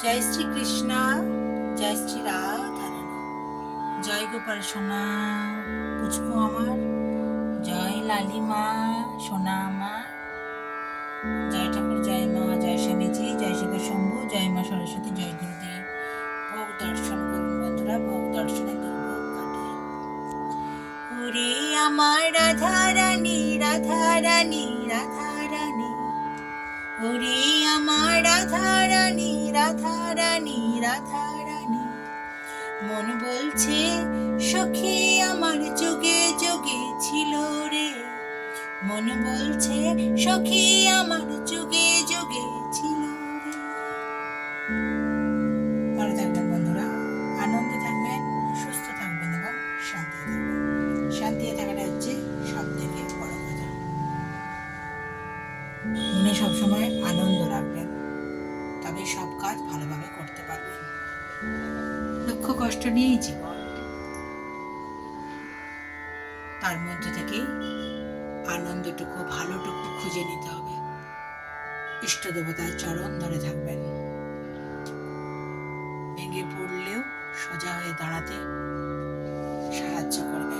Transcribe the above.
জয় শ্রীকৃষ্ণ, জয় শ্রী রাধারানী, জয় গোপাল সোনা পুচকু আমার, জয় লালিমা সোনা আমার, জয় ঠাকুর, জয় মা, জয় স্বামীজি, জয় শিব শম্ভু, জয় মা সরস্বতী, জয় গুরুদেব। ভোগ দর্শন করুন বন্ধুরা, ভোগ দর্শনে দুর্ভোগ কাটে। ওরে আমার রাধারানী, রাধারানী, রাধারানী, ওরে আমার রাধারানী, রাধারানী, রাধারানী, মন বলছে সখী আমার যুগে যুগে ছিল রে, মন বলছে সখী আমার যুগে যুগে ছিল রে। ভালো থাকবেন বন্ধুরা, আনন্দে থাকবেন, সুস্থ থাকবেন এবং শান্তি থাকবেন। শান্তি থাকাটা হচ্ছে সব থেকে বড় কথা। মনে সবসময় আনন্দ রাখবেন, তবে সব কাজ ভালোভাবে করতে পারবেন। দুঃখ কষ্ট নিয়েই জীবন, তার মধ্যে থেকে আনন্দটুকু ভালোটুকু খুঁজে নিতে হবে। ইষ্ট দেবতার চরণ ধরে থাকবেন, ভেঙে পড়লেও সোজা হয়ে দাঁড়াতে সাহায্য করবেন।